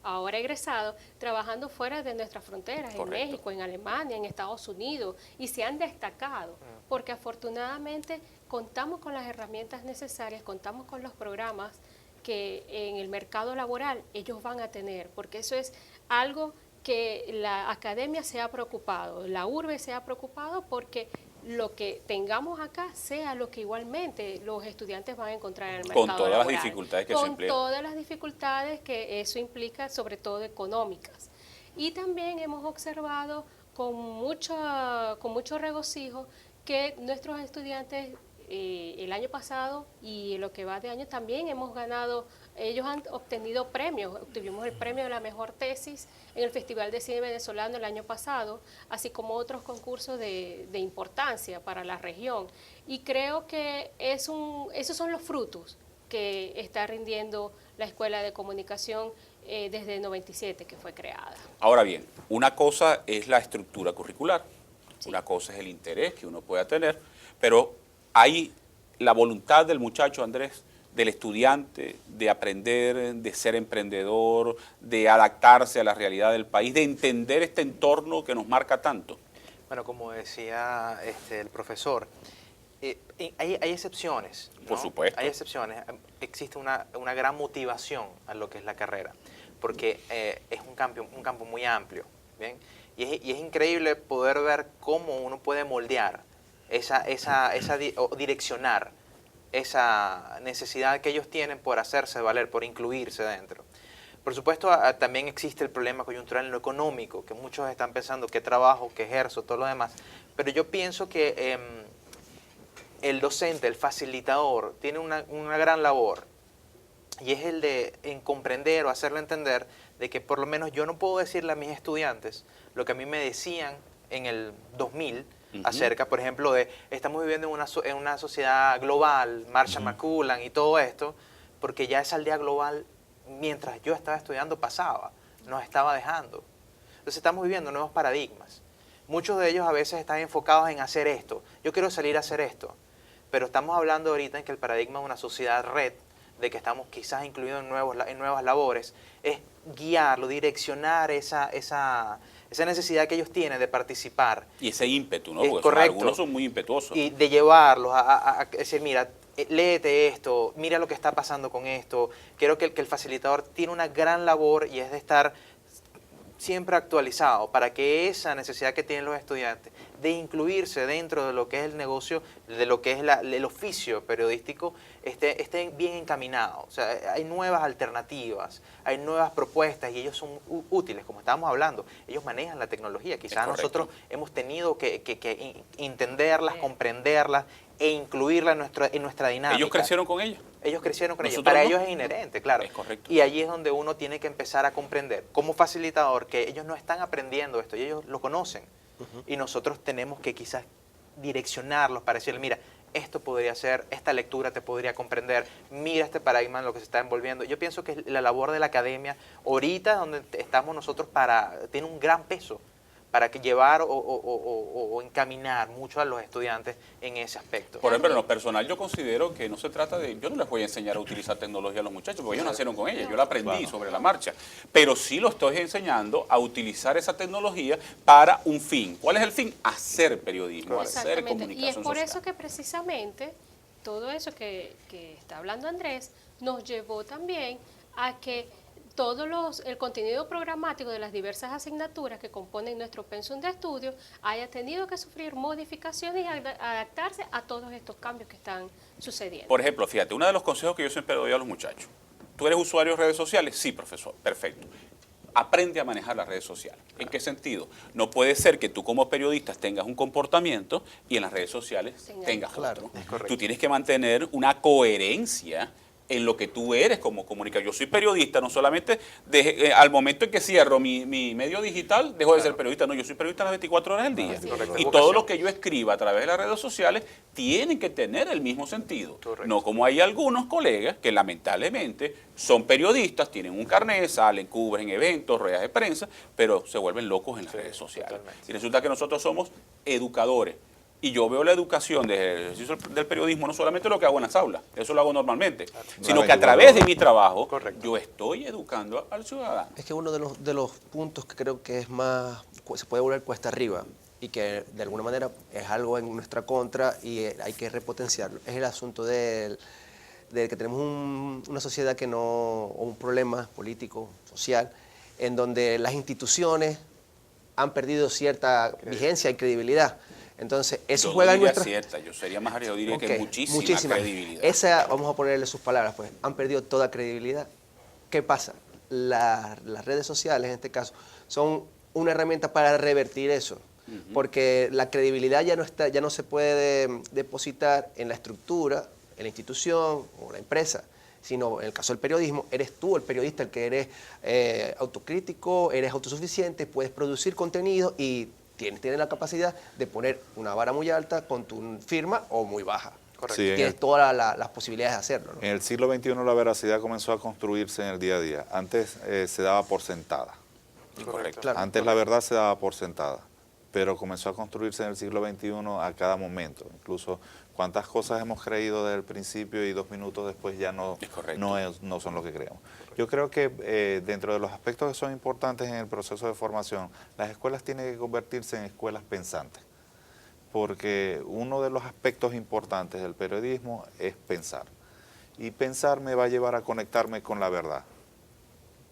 D: ahora egresados, trabajando fuera de nuestras fronteras,
A: Correcto.
D: en México, en Alemania, en Estados Unidos, y se han destacado, porque afortunadamente contamos con las herramientas necesarias, contamos con los programas que en el mercado laboral ellos van a tener, porque eso es algo que la academia se ha preocupado, la urbe se ha preocupado porque lo que tengamos acá sea lo que igualmente los estudiantes van a encontrar en el mercado
A: Con todas
D: laboral.
A: las dificultades que eso implica.
D: Con todas las dificultades que eso implica, sobre todo económicas. Y también hemos observado con mucho regocijo que nuestros estudiantes el año pasado y lo que va de año también hemos ganado, ellos han obtenido premios, obtuvimos el premio de la mejor tesis en el Festival de Cine Venezolano el año pasado, así como otros concursos de importancia para la región. Y creo que esos son los frutos que está rindiendo la Escuela de Comunicación desde el 97 que fue creada.
A: Ahora bien, una cosa es la estructura curricular,
D: Sí.
A: una cosa es el interés que uno pueda tener, pero hay la voluntad del muchacho, Andrés, del estudiante, de aprender, de ser emprendedor, de adaptarse a la realidad del país, de entender este entorno que nos marca tanto.
C: Bueno, como decía el profesor, hay excepciones, ¿no?
A: Por supuesto.
C: Hay excepciones. Existe una gran motivación a lo que es la carrera, porque es un campo muy amplio, ¿bien? Y es increíble poder ver cómo uno puede moldear o direccionar esa necesidad que ellos tienen por hacerse valer, por incluirse dentro. Por supuesto, también existe el problema coyuntural en lo económico, que muchos están pensando qué trabajo, qué ejerzo, todo lo demás. Pero yo pienso que el docente, el facilitador, tiene una gran labor, y es el de comprender o hacerle entender de que por lo menos yo no puedo decirle a mis estudiantes lo que a mí me decían en el 2000, acerca, por ejemplo, de estamos viviendo en una sociedad global, Marshall McLuhan y todo esto, porque ya esa aldea global, mientras yo estaba estudiando, pasaba, nos estaba dejando. Entonces estamos viviendo nuevos paradigmas. Muchos de ellos a veces están enfocados en hacer esto. Yo quiero salir a hacer esto. Pero estamos hablando ahorita en que el paradigma de una sociedad red, de que estamos quizás incluidos en nuevas labores, es guiarlo, direccionar esa necesidad que ellos tienen de participar.
A: Y ese ímpetu, ¿no?
C: Es
A: Porque
C: correcto.
A: algunos son muy impetuosos.
C: Y de llevarlos a decir, mira, léete esto, mira lo que está pasando con esto. Creo que el facilitador tiene una gran labor y es de estar siempre actualizado para que esa necesidad que tienen los estudiantes de incluirse dentro de lo que es el negocio, de lo que es el oficio periodístico, estén bien encaminados. O sea, hay nuevas alternativas, hay nuevas propuestas y ellos son útiles, como estábamos hablando. Ellos manejan la tecnología. Quizás nosotros hemos tenido que entenderlas, comprenderlas e incluirlas en nuestra dinámica.
A: ¿Ellos crecieron con ella?
C: Ellos crecieron con ella.
A: Nosotros
C: Para
A: no.
C: ellos es inherente, claro.
A: Es correcto.
C: Y allí es donde uno tiene que empezar a comprender, como facilitador, que ellos no están aprendiendo esto, y ellos lo conocen. Y nosotros tenemos que quizás direccionarlos para decirle, mira, esto podría ser, esta lectura te podría comprender, mira este paradigma en lo que se está envolviendo. Yo pienso que la labor de la academia, ahorita donde estamos nosotros, tiene un gran peso para que llevar o encaminar mucho a los estudiantes en ese aspecto.
A: Por ejemplo, en lo personal yo considero que no se trata de... Yo no les voy a enseñar a utilizar tecnología a los muchachos, porque ellos nacieron con ella, yo la aprendí sobre la marcha. Pero sí lo estoy enseñando a utilizar esa tecnología para un fin. ¿Cuál es el fin? Hacer periodismo, hacer comunicación
D: y es por
A: social.
D: eso que precisamente todo eso que está hablando Andrés nos llevó también a que el contenido programático de las diversas asignaturas que componen nuestro pensum de estudio haya tenido que sufrir modificaciones y adaptarse a todos estos cambios que están sucediendo.
A: Por ejemplo, fíjate, uno de los consejos que yo siempre doy a los muchachos. ¿Tú eres usuario de redes sociales? Sí, profesor, perfecto. Aprende a manejar las redes sociales. ¿En qué sentido? No puede ser que tú como periodista tengas un comportamiento y en las redes sociales tengas otro. Tú tienes que mantener una coherencia en lo que tú eres como comunicador. Yo soy periodista, no solamente al momento en que cierro mi medio digital, dejo de ser periodista. No, yo soy periodista las 24 horas del día. Y todo lo que yo escriba a través de las redes sociales tiene que tener el mismo sentido. No como hay algunos colegas que lamentablemente son periodistas, tienen un carnet, salen, cubren eventos, ruedas de prensa, pero se vuelven locos en las redes sociales. Y resulta que nosotros somos educadores. Y yo veo la educación del ejercicio del periodismo no solamente lo que hago en las aulas, eso lo hago normalmente, sino que a través de mi trabajo yo estoy educando al ciudadano.
E: Es que uno de los puntos que creo que es más, se puede volver cuesta arriba y que de alguna manera es algo en nuestra contra y hay que repotenciarlo, es el asunto de que tenemos una sociedad o un problema político, social, en donde las instituciones han perdido cierta vigencia y credibilidad. Entonces, eso juega en nuestra...
A: Yo sería más arriesgado, diría que muchísima credibilidad.
E: Esa, vamos a ponerle sus palabras, pues, han perdido toda credibilidad. ¿Qué pasa? Las redes sociales, en este caso, son una herramienta para revertir eso. Porque la credibilidad ya no se puede depositar en la estructura, en la institución o la empresa, sino en el caso del periodismo, eres tú, el periodista, el que eres autocrítico, eres autosuficiente, puedes producir contenido y tienes la capacidad de poner una vara muy alta con tu firma o muy baja. Correcto. Sí, tienes todas las posibilidades de hacerlo, ¿no?
B: En el siglo XXI la veracidad comenzó a construirse en el día a día. Antes se daba por sentada.
A: Correcto.
E: Claro.
B: Antes la verdad se daba por sentada, pero comenzó a construirse en el siglo XXI a cada momento. Incluso cuántas cosas hemos creído desde el principio y 2 minutos después ya no son lo que creemos. Yo creo que dentro de los aspectos que son importantes en el proceso de formación, las escuelas tienen que convertirse en escuelas pensantes, porque uno de los aspectos importantes del periodismo es pensar. Y pensar me va a llevar a conectarme con la verdad,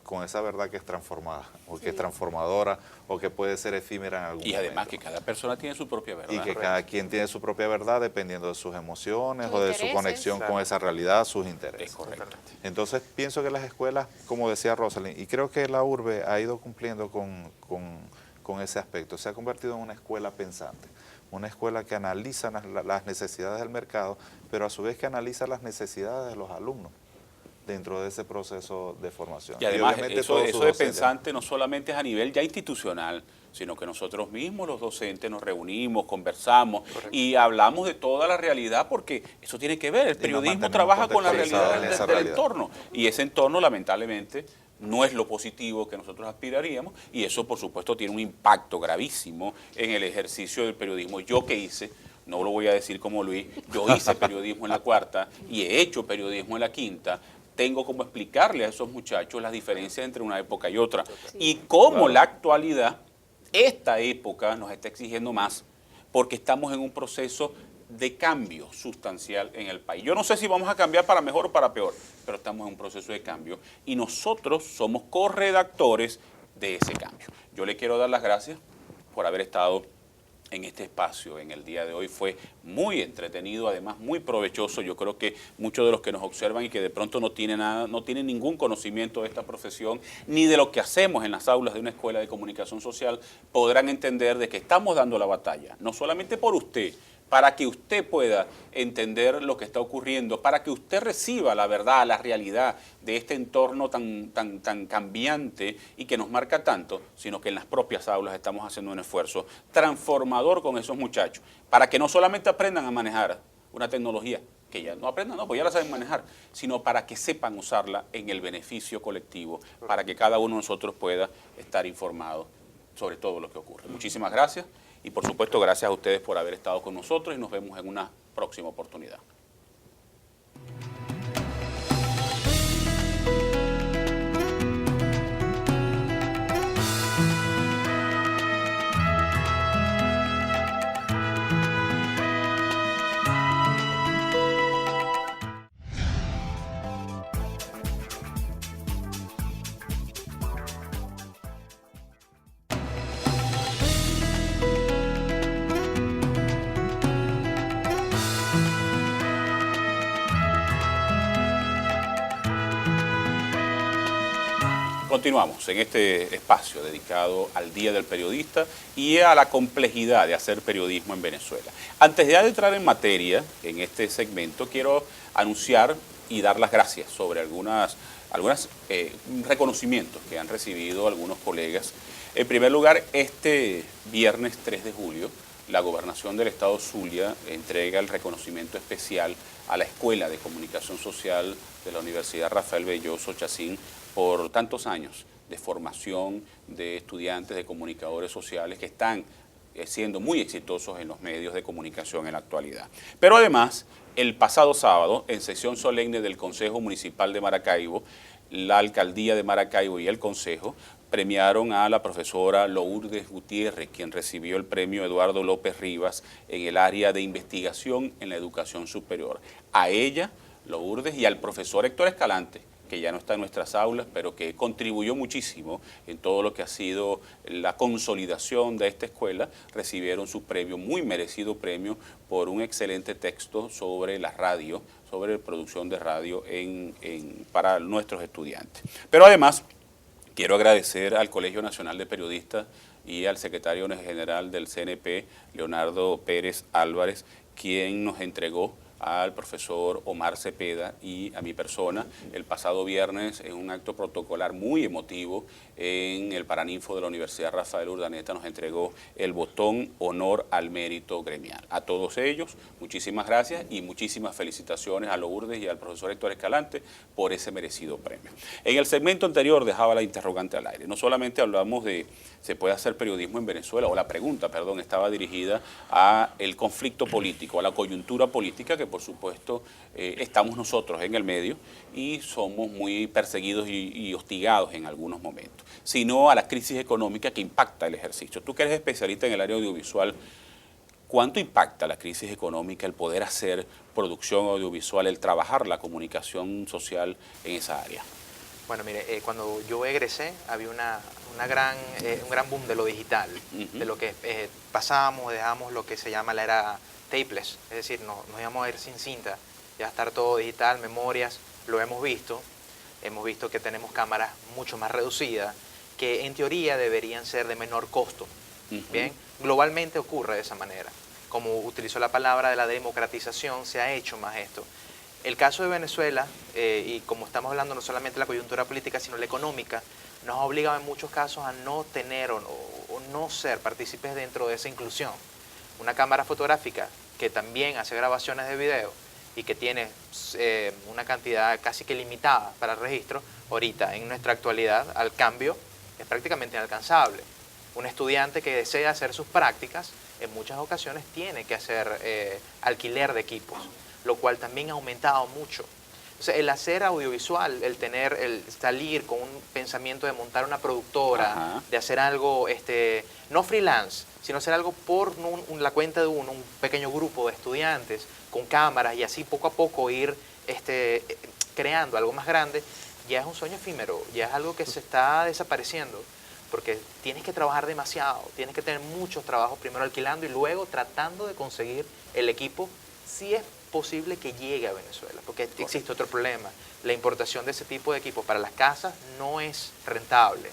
B: con esa verdad que es transformada, o que es transformadora, o que puede ser efímera en algún momento.
A: Y además que cada persona tiene su propia verdad.
B: Y que cada quien tiene su propia verdad dependiendo de sus emociones o de su conexión con esa realidad, sus intereses.
A: Es correcto.
B: Entonces pienso que las escuelas, como decía Rosalind, y creo que la URBE ha ido cumpliendo con ese aspecto, se ha convertido en una escuela pensante, una escuela que analiza las necesidades del mercado, pero a su vez que analiza las necesidades de los alumnos dentro de ese proceso de formación.
A: Y además eso de pensante no solamente es a nivel ya institucional, sino que nosotros mismos, los docentes, nos reunimos, conversamos y hablamos de toda la realidad, porque eso tiene que ver, el periodismo trabaja con la realidad del entorno, y ese entorno lamentablemente no es lo positivo que nosotros aspiraríamos, y eso por supuesto tiene un impacto gravísimo en el ejercicio del periodismo. Yo que hice, no lo voy a decir como Luis, yo hice periodismo en la cuarta y he hecho periodismo en la quinta. Tengo como explicarle a esos muchachos las diferencias entre una época y otra. Y cómo la actualidad, esta época nos está exigiendo más, porque estamos en un proceso de cambio sustancial en el país. Yo no sé si vamos a cambiar para mejor o para peor, pero estamos en un proceso de cambio y nosotros somos corredactores de ese cambio. Yo le quiero dar las gracias por haber estado en este espacio en el día de hoy. Fue muy entretenido, además muy provechoso. Yo creo que muchos de los que nos observan y que de pronto no tienen ningún conocimiento de esta profesión ni de lo que hacemos en las aulas de una escuela de comunicación social, podrán entender de que estamos dando la batalla, no solamente por usted, para que usted pueda entender lo que está ocurriendo, para que usted reciba la verdad, la realidad de este entorno tan cambiante y que nos marca tanto, sino que en las propias aulas estamos haciendo un esfuerzo transformador con esos muchachos, para que no solamente aprendan a manejar una tecnología, que ya no aprendan, no, pues ya la saben manejar, sino para que sepan usarla en el beneficio colectivo, para que cada uno de nosotros pueda estar informado sobre todo lo que ocurre. Muchísimas gracias. Y por supuesto, gracias a ustedes por haber estado con nosotros y nos vemos en una próxima oportunidad. Continuamos en este espacio dedicado al Día del Periodista y a la complejidad de hacer periodismo en Venezuela. Antes de entrar en materia en este segmento, quiero anunciar y dar las gracias sobre algunos reconocimientos que han recibido algunos colegas. En primer lugar, este viernes 3 de julio, la Gobernación del Estado Zulia entrega el reconocimiento especial a la Escuela de Comunicación Social de la Universidad Rafael Belloso Chacín por tantos años de formación de estudiantes, de comunicadores sociales que están siendo muy exitosos en los medios de comunicación en la actualidad. Pero además, el pasado sábado, en sesión solemne del Consejo Municipal de Maracaibo, la Alcaldía de Maracaibo y el Consejo premiaron a la profesora Lourdes Gutiérrez, quien recibió el premio Eduardo López Rivas en el área de investigación en la educación superior. A ella, Lourdes, y al profesor Héctor Escalante, que ya no está en nuestras aulas, pero que contribuyó muchísimo en todo lo que ha sido la consolidación de esta escuela, recibieron su premio, muy merecido premio, por un excelente texto sobre la radio, sobre producción de radio para nuestros estudiantes. Pero además, quiero agradecer al Colegio Nacional de Periodistas y al secretario general del CNP, Leonardo Pérez Álvarez, quien nos entregó al profesor Omar Cepeda y a mi persona el pasado viernes en un acto protocolar muy emotivo en el Paraninfo de la Universidad Rafael Urdaneta. Nos entregó el botón Honor al Mérito Gremial. A todos ellos, muchísimas gracias y muchísimas felicitaciones a Lourdes y al profesor Héctor Escalante por ese merecido premio. En el segmento anterior dejaba la interrogante al aire. No solamente hablamos de ¿se puede hacer periodismo en Venezuela? O la pregunta, perdón, estaba dirigida a el conflicto político, a la coyuntura política que por supuesto estamos nosotros en el medio y somos muy perseguidos y hostigados en algunos momentos, sino a la crisis económica que impacta el ejercicio. Tú que eres especialista en el área audiovisual, ¿cuánto impacta la crisis económica el poder hacer producción audiovisual, el trabajar la comunicación social en esa área?
C: Bueno, mire, cuando yo egresé había un gran boom de lo digital, de lo que pasábamos, dejamos lo que se llama la era tapeless, es decir, nos íbamos a ir sin cinta, ya estar todo digital, memorias, lo hemos visto que tenemos cámaras mucho más reducidas, que en teoría deberían ser de menor costo. Bien, globalmente ocurre de esa manera. Como utilizó la palabra de la democratización, se ha hecho más esto. El caso de Venezuela, y como estamos hablando no solamente de la coyuntura política, sino la económica, nos ha obligado en muchos casos a no tener o no ser partícipes dentro de esa inclusión. Una cámara fotográfica que también hace grabaciones de video y que tiene una cantidad casi que limitada para el registro, ahorita en nuestra actualidad, al cambio, es prácticamente inalcanzable. Un estudiante que desea hacer sus prácticas, en muchas ocasiones tiene que hacer alquiler de equipos, lo cual también ha aumentado mucho. Entonces, el hacer audiovisual, el salir con un pensamiento de montar una productora, de hacer algo, no freelance, sino hacer algo por la cuenta de un pequeño grupo de estudiantes, con cámaras, y así poco a poco ir creando algo más grande, ya es un sueño efímero, ya es algo que se está desapareciendo. porque tienes que trabajar demasiado, tienes que tener muchos trabajos, primero alquilando y luego tratando de conseguir el equipo, si es posible que llegue a Venezuela, porque existe otro problema. La importación de ese tipo de equipo para las casas no es rentable.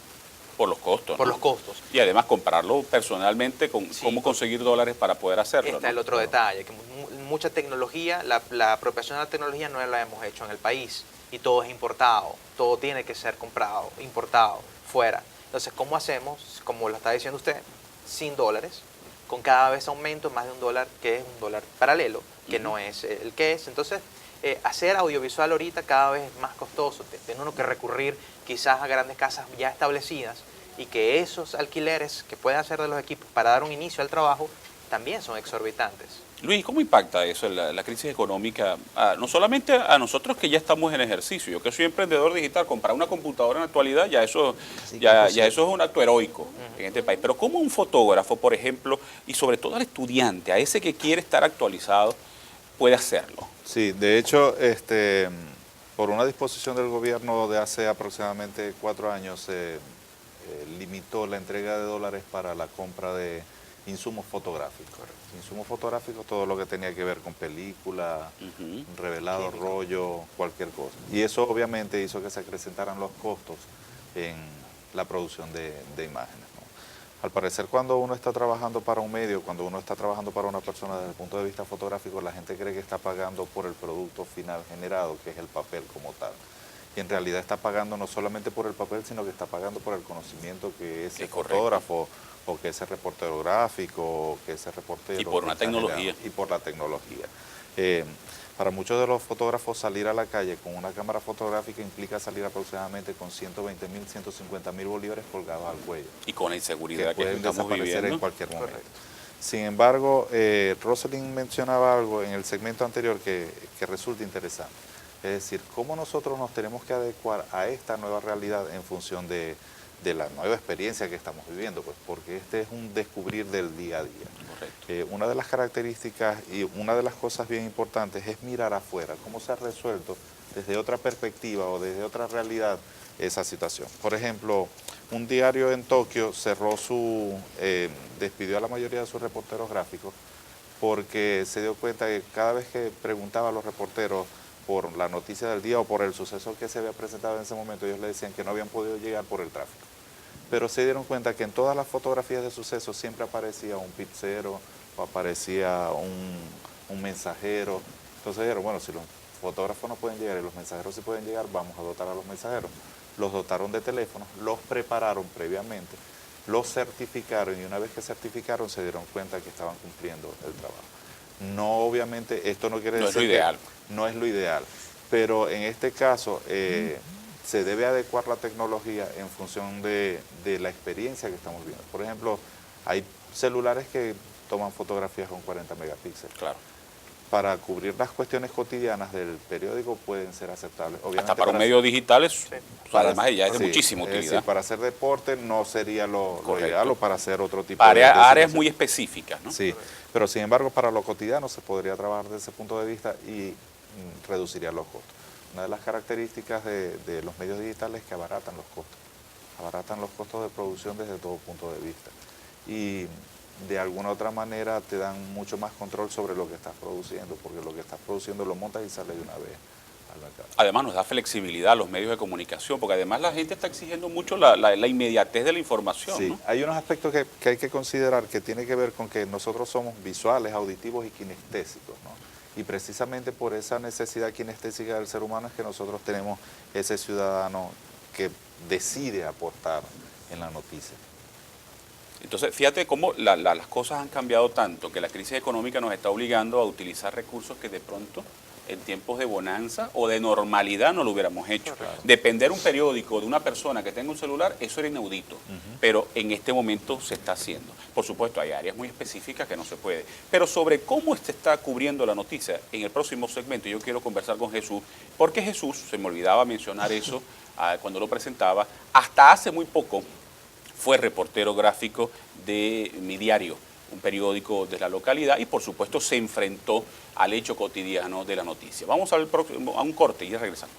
A: Por los costos.
C: Por
A: ¿no?
C: los costos.
A: Y además comprarlo personalmente,
C: Sí.
A: cómo conseguir dólares para poder hacerlo.
C: Está
A: ¿no?
C: el otro detalle, que mucha tecnología, la apropiación de la tecnología no la hemos hecho en el país y todo es importado, todo tiene que ser comprado, importado, fuera. Entonces, ¿cómo hacemos? Como lo está diciendo usted, sin dólares, con cada vez aumento más de $1, que es un dólar paralelo, que no es el que es. Entonces, hacer audiovisual ahorita cada vez es más costoso, tiene uno que recurrir quizás a grandes casas ya establecidas y que esos alquileres que pueden hacer de los equipos para dar un inicio al trabajo también son exorbitantes.
A: Luis, ¿cómo impacta eso, la crisis económica, no solamente a nosotros que ya estamos en ejercicio? Yo que soy emprendedor digital, comprar una computadora en la actualidad, ya eso es un acto heroico en este país. Pero ¿cómo un fotógrafo, por ejemplo, y sobre todo al estudiante, a ese que quiere estar actualizado, puede hacerlo?
B: Sí, de hecho, por una disposición del gobierno de hace aproximadamente 4 años, se limitó la entrega de dólares para la compra de insumos fotográficos. Insumos fotográficos, todo lo que tenía que ver con película, revelado, rollo, cualquier cosa. Y eso obviamente hizo que se acrecentaran los costos en la producción de imágenes, ¿no? Al parecer, cuando uno está trabajando para un medio, cuando uno está trabajando para una persona desde el punto de vista fotográfico, la gente cree que está pagando por el producto final generado, que es el papel como tal. Y en realidad está pagando no solamente por el papel, sino que está pagando por el conocimiento que ese fotógrafo o que ese reportero gráfico o que ese reportero...
A: Y por una tecnología.
B: Y por la tecnología. Para muchos de los fotógrafos, salir a la calle con una cámara fotográfica implica salir aproximadamente con 120.000, 150.000 bolívares colgados al cuello.
A: Y con la inseguridad que
B: pueden
A: estamos
B: desaparecer
A: viviendo.
B: en cualquier momento. Sin embargo, Rosalind mencionaba algo en el segmento anterior que resulta interesante. Es decir, cómo nosotros nos tenemos que adecuar a esta nueva realidad en función de la nueva experiencia que estamos viviendo, pues, porque este es un descubrir del día a día.
A: Correcto.
B: Una de las características y una de las cosas bien importantes es mirar afuera, cómo se ha resuelto desde otra perspectiva o desde otra realidad esa situación. Por ejemplo, un diario en Tokio despidió a la mayoría de sus reporteros gráficos porque se dio cuenta que cada vez que preguntaba a los reporteros por la noticia del día o por el suceso que se había presentado en ese momento, ellos le decían que no habían podido llegar por el tráfico. Pero se dieron cuenta que en todas las fotografías de sucesos siempre aparecía un pizzero o aparecía un mensajero. Entonces dijeron, bueno, si los fotógrafos no pueden llegar y los mensajeros sí pueden llegar, vamos a dotar a los mensajeros. Los dotaron de teléfonos, los prepararon previamente, los certificaron y una vez que certificaron se dieron cuenta que estaban cumpliendo el trabajo. No, obviamente, esto no quiere decir
A: No es lo ideal.
B: No es lo ideal, pero en este caso se debe adecuar la tecnología en función de la experiencia que estamos viendo. Por ejemplo, hay celulares que toman fotografías con 40 megapíxeles.
A: Claro.
B: Para cubrir las cuestiones cotidianas del periódico pueden ser aceptables. Obviamente,
A: hasta para un medio digital además ya es de
B: sí,
A: muchísima
B: es
A: utilidad.
B: decir, para hacer deporte no sería lo ideal o para hacer otro tipo
A: Para
B: de
A: áreas muy específicas, ¿no?
B: Sí, pero sin embargo para lo cotidiano se podría trabajar desde ese punto de vista y reduciría los costos. Una de las características de los medios digitales es que abaratan los costos de producción desde todo punto de vista. Y de alguna otra manera te dan mucho más control sobre lo que estás produciendo, porque lo que estás produciendo lo montas y sale de una vez al mercado.
A: Además nos da flexibilidad a los medios de comunicación, porque además la gente está exigiendo mucho la inmediatez de la información,
B: Sí,
A: ¿no?
B: hay unos aspectos que hay que considerar que tiene que ver con que nosotros somos visuales, auditivos y kinestésicos, ¿no? Y precisamente por esa necesidad kinestésica del ser humano es que nosotros tenemos ese ciudadano que decide aportar en la noticia.
A: Entonces, fíjate cómo las cosas han cambiado tanto, que la crisis económica nos está obligando a utilizar recursos que de pronto, en tiempos de bonanza o de normalidad, no lo hubiéramos hecho. Depender un periódico de una persona que tenga un celular, eso era inaudito, pero en este momento se está haciendo. Por supuesto, hay áreas muy específicas que no se puede. Pero sobre cómo se está cubriendo la noticia, en el próximo segmento yo quiero conversar con Jesús, porque Jesús, se me olvidaba mencionar eso cuando lo presentaba, hasta hace muy poco fue reportero gráfico de Mi Diario, un periódico de la localidad, y por supuesto se enfrentó al hecho cotidiano de la noticia. Vamos a un corte y ya regresamos.